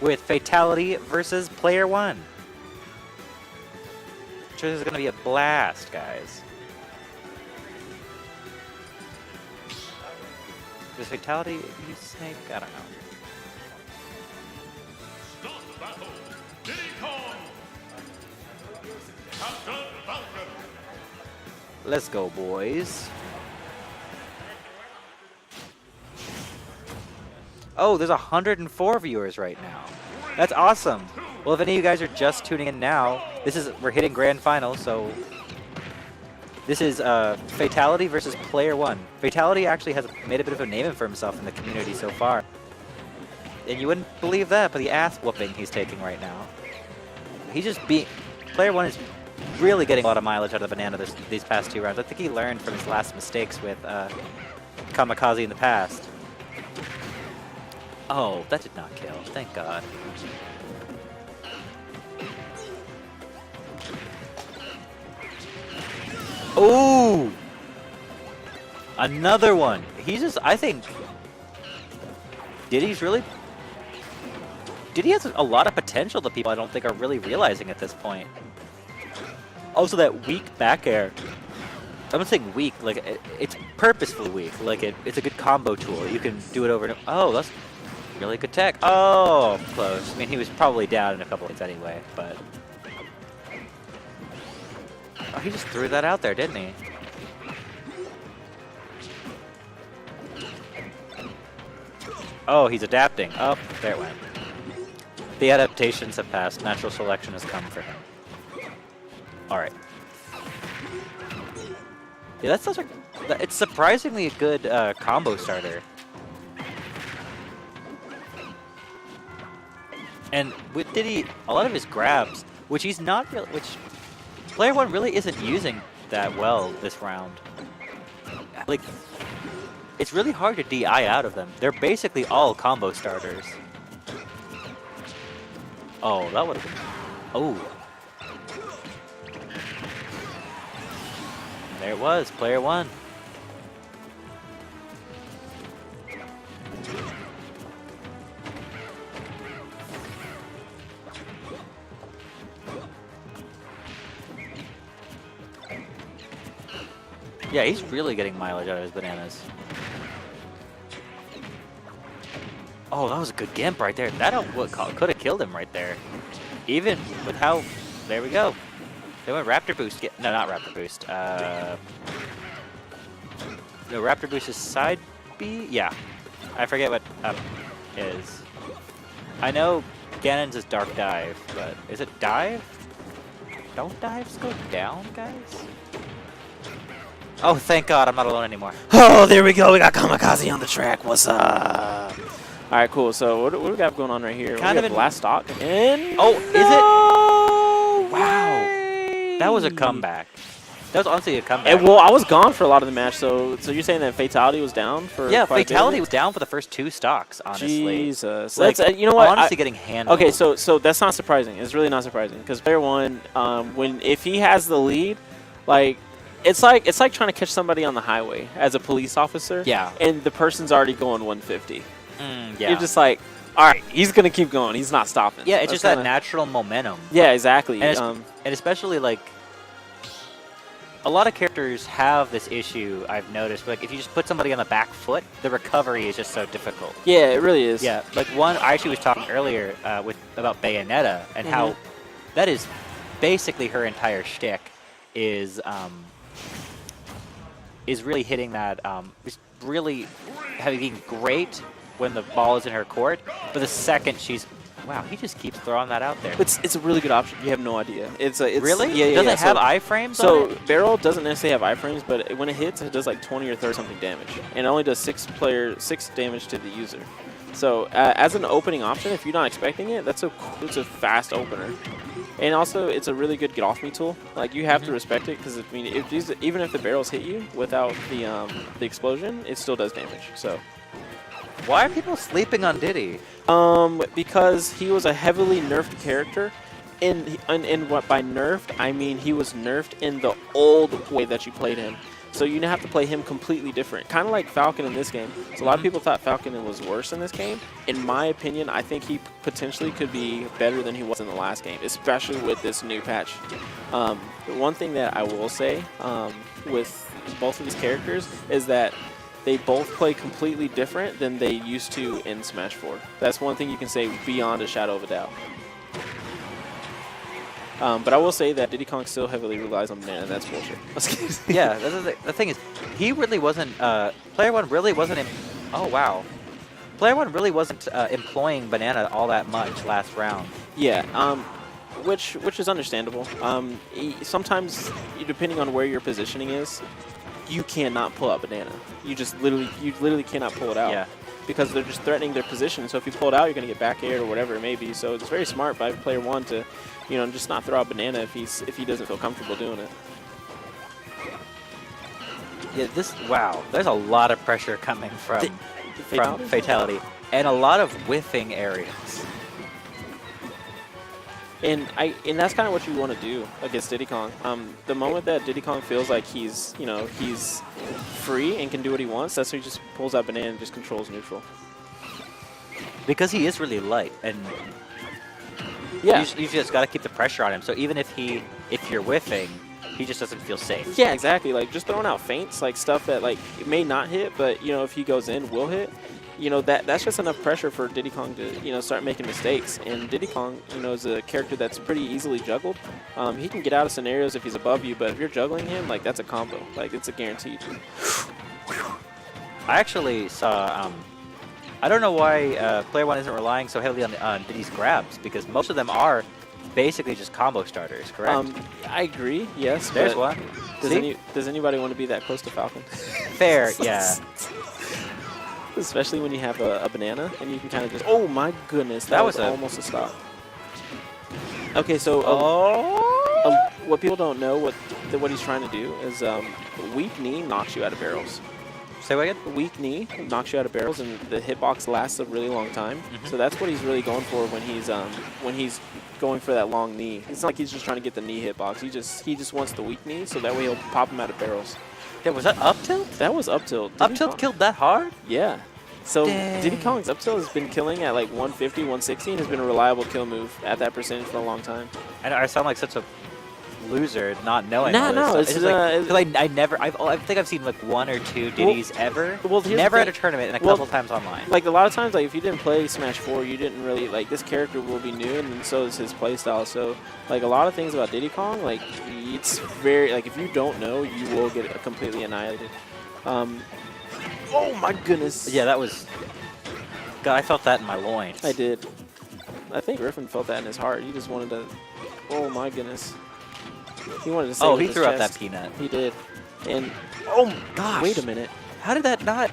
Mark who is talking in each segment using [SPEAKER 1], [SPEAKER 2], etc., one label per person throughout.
[SPEAKER 1] with Fatality versus Player One. This is going to be a blast, guys. Does Fatality use Snake? I don't know. Let's go, boys. Oh, there's 104 viewers right now. That's awesome. Well, if any of you guys are just tuning in now, we're hitting grand final, so this is Fatality versus Player One. Fatality actually has made a bit of a name for himself in the community so far. And you wouldn't believe that, but the ass whooping he's taking right now. He's just Player One is really getting a lot of mileage out of the banana these past 2 rounds. I think he learned from his last mistakes with Kamikaze in the past. Oh, that did not kill. Thank God. Oh! Another one. He's just, I think, Diddy has a lot of potential that people I don't think are really realizing at this point. Also, that weak back air. I'm not saying weak, like, it's purposefully weak. Like, it's a good combo tool. You can do it over and over. Oh, that's really good tech. Oh, close. I mean, he was probably down in a couple hits anyway, but... Oh, he just threw that out there, didn't he? Oh, he's adapting. Oh, there it went. The adaptations have passed. Natural selection has come for him. Alright. Yeah, it's surprisingly a good combo starter. And with Diddy, a lot of his grabs, which he's not really, Player One really isn't using that well this round. Like, it's really hard to DI out of them. They're basically all combo starters. Oh, that would have been... Oh. There it was, Player One. Yeah, he's really getting mileage out of his bananas. Oh, that was a good gimp right there. That could have killed him right there. Even with how... There we go. They went Raptor Boost. No, not Raptor Boost. No, Raptor Boost is side B? Yeah. I forget what is. I know Ganon's is Dark Dive, but is it Dive? Don't dives go down, guys? Oh, thank God, I'm not alone anymore.
[SPEAKER 2] Oh, there we go. We got Kamikaze on the track. What's up? All right, cool. So what do we got going on right here?
[SPEAKER 1] Kind
[SPEAKER 2] we have last stock. And
[SPEAKER 1] oh,
[SPEAKER 2] no
[SPEAKER 1] is it? Wow.
[SPEAKER 2] Way.
[SPEAKER 1] That was a comeback. That was honestly a comeback.
[SPEAKER 2] Well, I was gone for a lot of the match, so you're saying that Fatality was down for
[SPEAKER 1] Fatality was down for the first 2 stocks, honestly.
[SPEAKER 2] Jesus.
[SPEAKER 1] Like,
[SPEAKER 2] that's, you know what?
[SPEAKER 1] Honestly getting handled.
[SPEAKER 2] Okay, so that's not surprising. It's really not surprising because Player One, if he has the lead, like, it's like trying to catch somebody on the highway as a police officer.
[SPEAKER 1] Yeah.
[SPEAKER 2] And the person's already going 150.
[SPEAKER 1] Yeah.
[SPEAKER 2] You're just like, all right, he's going to keep going. He's not stopping.
[SPEAKER 1] Yeah, it's just that natural momentum.
[SPEAKER 2] Yeah, exactly.
[SPEAKER 1] And especially, like, a lot of characters have this issue, I've noticed. Like, if you just put somebody on the back foot, the recovery is just so difficult.
[SPEAKER 2] Yeah, it really is.
[SPEAKER 1] Yeah, like I actually was talking earlier about Bayonetta and how that is basically her entire shtick is really hitting that, is really being great when the ball is in her court, but the second she's... Wow, he just keeps throwing that out there.
[SPEAKER 2] It's a really good option. You have no idea. It's
[SPEAKER 1] really?
[SPEAKER 2] Yeah,
[SPEAKER 1] does it have iframes
[SPEAKER 2] So
[SPEAKER 1] on it?
[SPEAKER 2] Barrel doesn't necessarily have iframes, but when it hits, it does like 20 or 30 something damage, and it only does 6 damage to the user. So as an opening option, if you're not expecting it, it's a fast opener. And also, it's a really good get off me tool. Like, you have to respect it because I mean, even if the barrels hit you without the explosion, it still does damage. So.
[SPEAKER 1] Why are people sleeping on Diddy?
[SPEAKER 2] Because he was a heavily nerfed character, and what by nerfed I mean he was nerfed in the old way that you played him. So you have to play him completely different, kind of like Falcon in this game. So a lot of people thought Falcon was worse in this game. In my opinion, I think he potentially could be better than he was in the last game, especially with this new patch. One thing that I will say with both of these characters is that they both play completely different than they used to in Smash 4. That's one thing you can say beyond a shadow of a doubt. But I will say that Diddy Kong still heavily relies on banana, and that's bullshit.
[SPEAKER 1] Yeah, the thing is, he really wasn't, Player 1 really wasn't, oh wow. Player 1 really wasn't employing banana all that much last round.
[SPEAKER 2] Yeah, which is understandable. Sometimes, depending on where your positioning is, you cannot pull out banana. You literally cannot pull it out.
[SPEAKER 1] Yeah.
[SPEAKER 2] Because they're just threatening their position. So if you pull it out, you're going to get back aired or whatever it may be. So it's very smart by Player 1 to, just not throw out banana if he doesn't feel comfortable doing it.
[SPEAKER 1] Yeah, wow. There's a lot of pressure coming from Fatality, and a lot of whiffing areas.
[SPEAKER 2] And that's kind of what you want to do against Diddy Kong. The moment that Diddy Kong feels like he's free and can do what he wants, that's when he just pulls out banana and just controls neutral.
[SPEAKER 1] Because he is really light, and
[SPEAKER 2] yeah,
[SPEAKER 1] you just got to keep the pressure on him. So even if you're whiffing, he just doesn't feel safe.
[SPEAKER 2] Yeah, exactly. Like just throwing out feints, like stuff that it may not hit, but if he goes in, will hit. That's just enough pressure for Diddy Kong to start making mistakes. And Diddy Kong is a character that's pretty easily juggled. He can get out of scenarios if he's above you, but if you're juggling him, that's a combo. It's a guaranteed.
[SPEAKER 1] I actually saw. I don't know why Player 1 isn't relying so heavily on Diddy's grabs, because most of them are basically just combo starters, correct?
[SPEAKER 2] I agree. Yes.
[SPEAKER 1] There's one.
[SPEAKER 2] Does anybody want to be that close to Falcon?
[SPEAKER 1] Fair. Yeah.
[SPEAKER 2] Especially when you have a banana and you can kind of just, oh my goodness, that was almost a stop. Okay, so what people don't know what he's trying to do is weak knee knocks you out of barrels.
[SPEAKER 1] Say what again?
[SPEAKER 2] Weak knee knocks you out of barrels, and the hitbox lasts a really long time. So that's what he's really going for when he's going for that long knee. It's not like he's just trying to get the knee hitbox. He just wants the weak knee, so that way he'll pop him out of barrels.
[SPEAKER 1] Yeah, was that up tilt?
[SPEAKER 2] That was up tilt.
[SPEAKER 1] Up tilt killed that hard?
[SPEAKER 2] Yeah. So
[SPEAKER 1] Dang.
[SPEAKER 2] Diddy Kong's up tilt has been killing at 150, 160, and has been a reliable kill move at that percentage for a long time.
[SPEAKER 1] I sound like such a loser not knowing.
[SPEAKER 2] No,
[SPEAKER 1] it's I think I've seen one or two Diddy's ever.
[SPEAKER 2] Well,
[SPEAKER 1] never at a tournament and a couple times online.
[SPEAKER 2] A lot of times, if you didn't play Smash 4, you didn't really this character will be new, and so is his playstyle. So a lot of things about Diddy Kong, it's very if you don't know, you will get completely annihilated. Oh my goodness.
[SPEAKER 1] Yeah, that was. God, I felt that in my loins.
[SPEAKER 2] I did. I think Griffin felt that in his heart. He just wanted to. Oh my goodness. He wanted to say.
[SPEAKER 1] Oh, he threw out that peanut.
[SPEAKER 2] He did. And oh gosh. Wait a minute.
[SPEAKER 1] How did that not?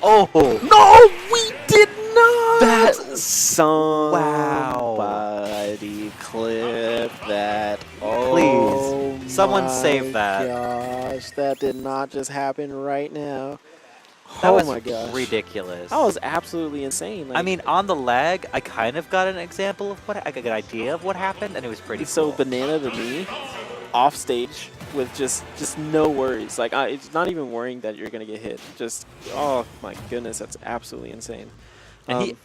[SPEAKER 1] Oh
[SPEAKER 2] no, we did not.
[SPEAKER 1] That
[SPEAKER 2] somebody clip that.
[SPEAKER 1] Oh, please, someone save that.
[SPEAKER 2] Gosh, that did not just happen right now.
[SPEAKER 1] That was
[SPEAKER 2] my gosh.
[SPEAKER 1] ridiculous.
[SPEAKER 2] That was absolutely insane.
[SPEAKER 1] I mean, on the lag, I kind of got an example of I got an idea of what happened, and it was pretty
[SPEAKER 2] so
[SPEAKER 1] cool.
[SPEAKER 2] Banana to me, off stage with just no worries. It's not even worrying that you're gonna get hit. Just oh my goodness, that's absolutely insane.
[SPEAKER 1] And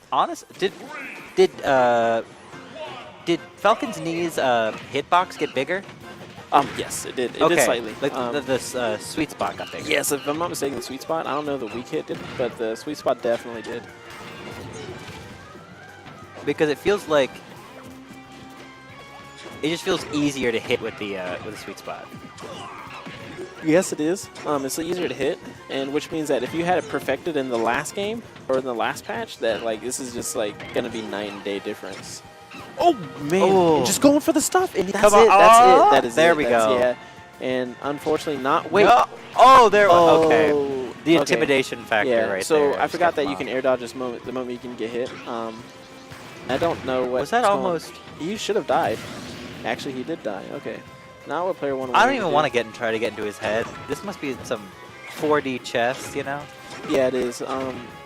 [SPEAKER 1] did Falcon's knees hitbox get bigger?
[SPEAKER 2] Yes, it did. It did slightly.
[SPEAKER 1] The sweet spot got bigger.
[SPEAKER 2] Yes, if I'm not mistaken, the sweet spot. I don't know the weak hit did, but the sweet spot definitely did.
[SPEAKER 1] Because it feels like it just feels easier to hit with the sweet spot.
[SPEAKER 2] Yes, it is. It's easier to hit, and which means that if you had it perfected in the last game or in the last patch, that this is just gonna be night and day difference. Oh man! Just going for the stuff, and that's it. That's it. That is
[SPEAKER 1] there
[SPEAKER 2] it.
[SPEAKER 1] we go.
[SPEAKER 2] Yeah, and unfortunately not. Wait.
[SPEAKER 1] No. Oh, there.
[SPEAKER 2] Oh,
[SPEAKER 1] okay. The intimidation factor, right
[SPEAKER 2] so
[SPEAKER 1] there.
[SPEAKER 2] I forgot that you can air dodge the moment you can get hit. I don't know what.
[SPEAKER 1] Was that almost?
[SPEAKER 2] You should have died. Actually, he did die. Okay. Now what player 1?
[SPEAKER 1] I don't even want to try to get into his head. This must be some 4D chess,
[SPEAKER 2] Yeah, it is.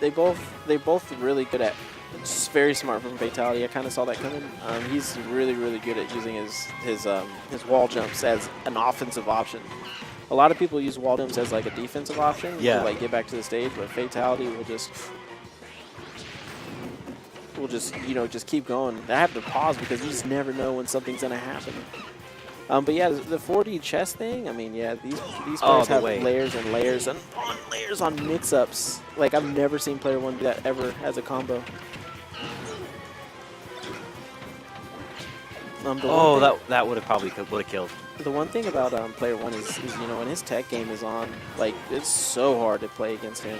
[SPEAKER 2] They both really good at It's very smart from Fatality. I kind of saw that coming. He's really, really good at using his wall jumps as an offensive option. A lot of people use wall jumps as like a defensive option to like get back to the stage, but Fatality will just just keep going. I have to pause because you just never know when something's gonna happen. But yeah, the 4D chess thing. I mean, yeah, these players have layers and layers and layers on mix-ups. Like I've never seen player one do that ever as a combo.
[SPEAKER 1] That would have probably killed.
[SPEAKER 2] The one thing about player one is when his tech game is on, like it's so hard to play against him.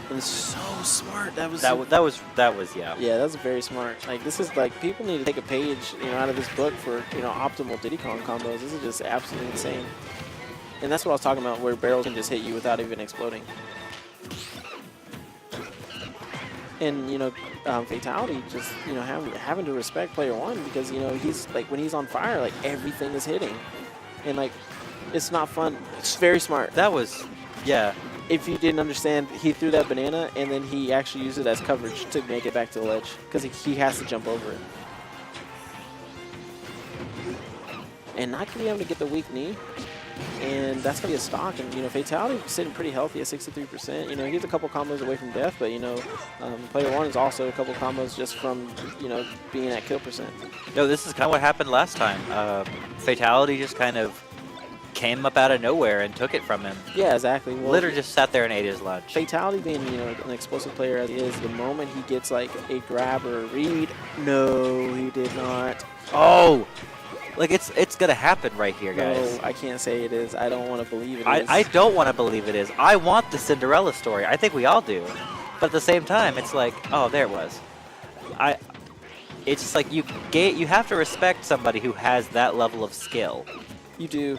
[SPEAKER 2] And it's so smart. That was
[SPEAKER 1] yeah.
[SPEAKER 2] Yeah, that's very smart. Like this is like people need to take a page out of this book for optimal Diddy Kong combos. This is just absolutely insane. And that's what I was talking about, where barrels can just hit you without even exploding. And Fatality just having to respect player one because he's like when he's on fire, like everything is hitting, and like it's not fun. It's very smart.
[SPEAKER 1] That was, yeah.
[SPEAKER 2] If you didn't understand, he threw that banana and then he actually used it as coverage to make it back to the ledge because he has to jump over it. And not going to be able to get the weak knee, and that's going to be a stock. And Fatality is sitting pretty healthy at 63%. He's a couple combos away from death, but player one is also a couple combos just from being at kill percent.
[SPEAKER 1] No, this is kind of what happened last time. Fatality just kind of came up out of nowhere and took it from him.
[SPEAKER 2] Yeah, exactly. Well,
[SPEAKER 1] literally just sat there and ate his lunch.
[SPEAKER 2] Fatality being an explosive player as he is, the moment he gets like a grab or a read, no, he did not.
[SPEAKER 1] Oh, like it's gonna happen right here, guys.
[SPEAKER 2] No, I can't say it is. I don't want to believe it is.
[SPEAKER 1] I don't want to believe it is. I want the Cinderella story. I think we all do. But at the same time, it's like, oh, there it was. It's just like you have to respect somebody who has that level of skill.
[SPEAKER 2] You do.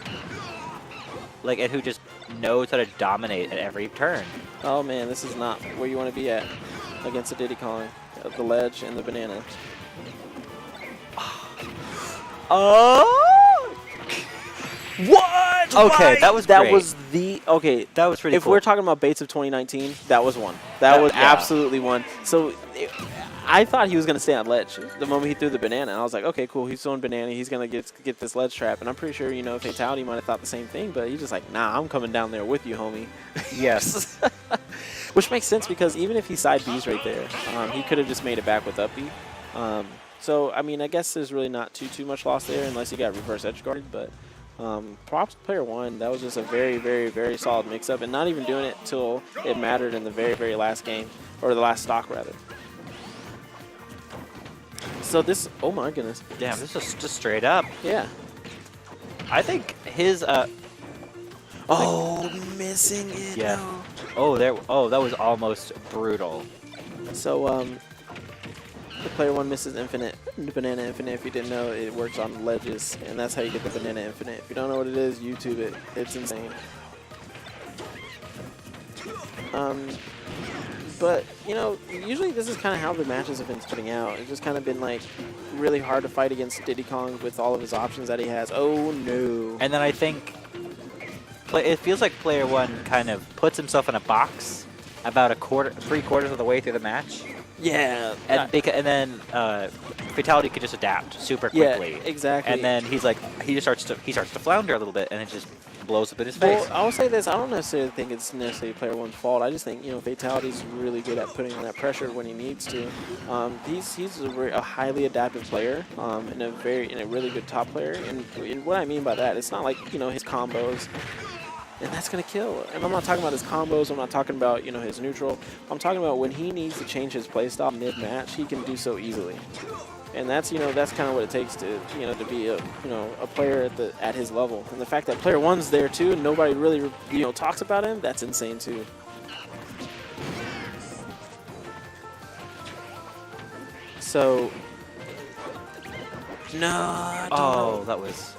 [SPEAKER 1] Like, and who just knows how to dominate at every turn.
[SPEAKER 2] Oh man, this is not where you want to be at against the Diddy Kong, the ledge and the banana.
[SPEAKER 1] Oh! What? Okay, that was great.
[SPEAKER 2] That was the
[SPEAKER 1] That was pretty.
[SPEAKER 2] If
[SPEAKER 1] cool.
[SPEAKER 2] we're talking about baits of 2019, that was one. That was absolutely one. So I thought he was going to stay on ledge the moment he threw the banana. I was like, okay, cool. He's throwing banana. He's going to get this ledge trap. And I'm pretty sure Fatality might have thought the same thing, but he's just like, nah, I'm coming down there with you, homie.
[SPEAKER 1] Yes.
[SPEAKER 2] Which makes sense because even if he side B's right there, he could have just made it back with up B. So I mean, I guess there's really not too much loss there unless you got reverse edge guarded, but. Props to player one. That was just a very, very, very solid mix-up, and not even doing it till it mattered in the very, very last game, or the last stock rather. So this, oh my goodness.
[SPEAKER 1] Damn, this is just straight up.
[SPEAKER 2] Yeah.
[SPEAKER 1] I think his
[SPEAKER 2] missing it.
[SPEAKER 1] Yeah.
[SPEAKER 2] No.
[SPEAKER 1] Oh, that was almost brutal.
[SPEAKER 2] So the player one misses banana infinite. If you didn't know, it works on ledges, and that's how you get the banana infinite. If you don't know what it is, YouTube it. It's insane. But usually this is kind of how the matches have been starting out. It's just kind of been like really hard to fight against Diddy Kong with all of his options that he has. Oh no!
[SPEAKER 1] And then I think it feels like player one kind of puts himself in a box about 3/4 of the way through the match.
[SPEAKER 2] Yeah,
[SPEAKER 1] and then Fatality could just adapt super quickly.
[SPEAKER 2] Yeah, exactly.
[SPEAKER 1] And then he just starts to flounder a little bit, and it just blows up in his face.
[SPEAKER 2] Well, I will say this: I don't necessarily think it's necessarily player one's fault. I just think Fatality's really good at putting on that pressure when he needs to. He's a highly adaptive player, and a really good top player. And what I mean by that, it's not like his combos. And that's going to kill. And I'm not talking about his combos. I'm not talking about, his neutral. I'm talking about when he needs to change his playstyle mid-match, he can do so easily. And that's, that's kind of what it takes to, to be a player at his level. And the fact that player one's there too and nobody really, talks about him, that's insane too. So, no.
[SPEAKER 1] Oh, that was...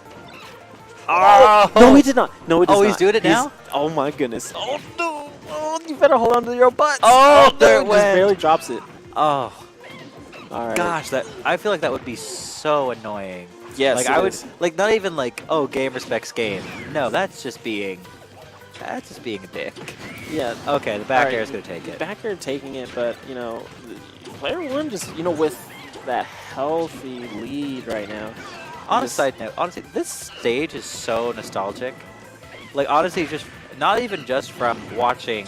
[SPEAKER 2] Oh! No, he did not. No, he does not.
[SPEAKER 1] Oh, he's doing it now?
[SPEAKER 2] Oh, my goodness. Oh, no. Oh, you better hold on to your butt.
[SPEAKER 1] Oh, there it went.
[SPEAKER 2] Just barely drops it.
[SPEAKER 1] Oh.
[SPEAKER 2] All right.
[SPEAKER 1] Gosh, I feel like that would be so annoying.
[SPEAKER 2] Yes,
[SPEAKER 1] like I would not even like, oh, game respects game. No, that's just being a dick.
[SPEAKER 2] Yeah.
[SPEAKER 1] Okay, the back air is going to take it.
[SPEAKER 2] Back air taking it, but, player one just, you know, with that healthy lead right now.
[SPEAKER 1] On a side note, honestly, this stage is so nostalgic. Like, honestly, just not even just from watching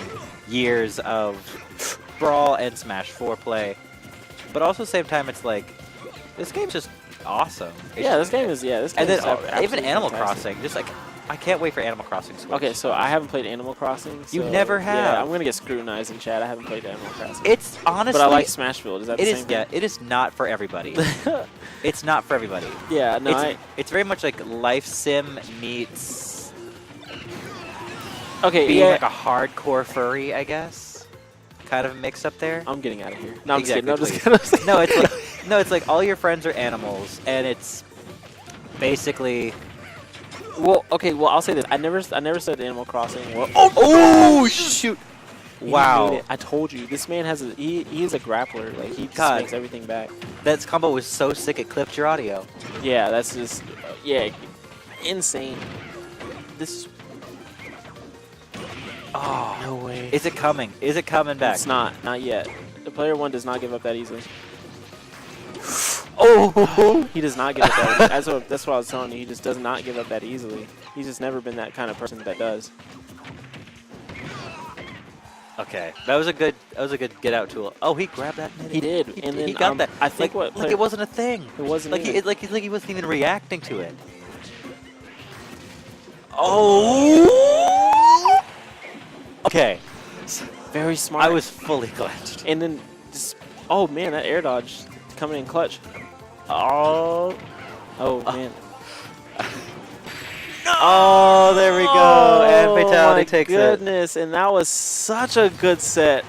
[SPEAKER 1] years of Brawl and Smash 4 play, but also at the same time, it's like, this game's just awesome.
[SPEAKER 2] Yeah, this game is,
[SPEAKER 1] And then
[SPEAKER 2] absolutely
[SPEAKER 1] even Animal
[SPEAKER 2] fantastic.
[SPEAKER 1] Crossing, just like, I can't wait for Animal Crossing Switch.
[SPEAKER 2] Okay, so I haven't played Animal Crossing.
[SPEAKER 1] You
[SPEAKER 2] so,
[SPEAKER 1] never have.
[SPEAKER 2] Yeah, I'm gonna get scrutinized in chat. I haven't played Animal Crossing.
[SPEAKER 1] It's honestly,
[SPEAKER 2] but I like Smashville. Is that the
[SPEAKER 1] it
[SPEAKER 2] same
[SPEAKER 1] is. Yeah, it is not for everybody. It's not for everybody.
[SPEAKER 2] Yeah, no,
[SPEAKER 1] It's very much like Life Sim meets
[SPEAKER 2] okay,
[SPEAKER 1] being
[SPEAKER 2] yeah.
[SPEAKER 1] like a hardcore furry, I guess. Kind of a mix up there.
[SPEAKER 2] I'm getting out of here. No, I'm
[SPEAKER 1] Exactly,
[SPEAKER 2] just kidding. No, just kidding.
[SPEAKER 1] No, it's like all your friends are animals, and it's basically.
[SPEAKER 2] Well, okay. Well, I'll say this. I never said Animal Crossing. Well,
[SPEAKER 1] Oh shoot!
[SPEAKER 2] he made
[SPEAKER 1] Wow,
[SPEAKER 2] it. I told you. This man has he is a grappler. Like he just
[SPEAKER 1] God.
[SPEAKER 2] makes everything back.
[SPEAKER 1] that combo was so sick it clipped your audio.
[SPEAKER 2] Yeah, that's just insane. This.
[SPEAKER 1] Oh,
[SPEAKER 2] No way.
[SPEAKER 1] is it coming? Is it coming back?
[SPEAKER 2] It's not yet. The player one does not give up that easily.
[SPEAKER 1] Oh,
[SPEAKER 2] He does not give up that easily. That's what I was telling you. He just does not give up that easily. He's just never been that kind of person that does.
[SPEAKER 1] okay. That was a good get out tool. Oh, he grabbed that.
[SPEAKER 2] He did,
[SPEAKER 1] He,
[SPEAKER 2] and then
[SPEAKER 1] he got that.
[SPEAKER 2] I think
[SPEAKER 1] like it wasn't a thing.
[SPEAKER 2] It wasn't
[SPEAKER 1] like
[SPEAKER 2] even.
[SPEAKER 1] he wasn't even reacting to it. Oh. Okay.
[SPEAKER 2] Very smart.
[SPEAKER 1] I was fully glitched.
[SPEAKER 2] And then just oh man, that air dodge coming in clutch. Oh man.
[SPEAKER 1] Oh, there we go. And Fatality
[SPEAKER 2] my
[SPEAKER 1] takes it.
[SPEAKER 2] goodness, and that was such a good set.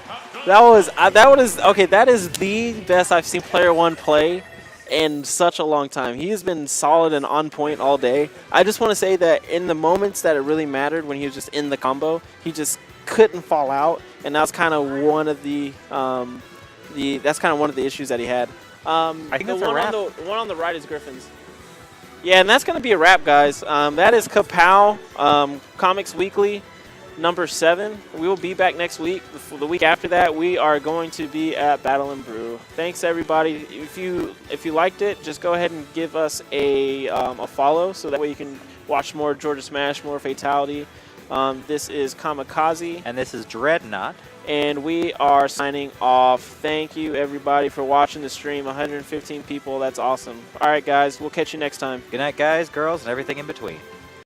[SPEAKER 2] That is the best I've seen player one play in such a long time. He has been solid and on point all day. I just want to say that in the moments that it really mattered, when he was just in the combo, he just couldn't fall out, and that's kind of one of the issues that he had.
[SPEAKER 1] I think that's a wrap.
[SPEAKER 2] The one on the right is Griffin's. Yeah, and that's going to be a wrap, guys. That is Kapow, Comics Weekly, number 7. We will be back next week. The week after that, we are going to be at Battle and Brew. Thanks, everybody. If you liked it, just go ahead and give us a follow, so that way you can watch more Georgia Smash, more Fatality. This is Kamikaze.
[SPEAKER 1] And this is Dreadnought.
[SPEAKER 2] And we are signing off. Thank you, everybody, for watching the stream. 115 people. That's awesome. All right, guys. We'll catch you next time.
[SPEAKER 1] Good night, guys, girls, and everything in between.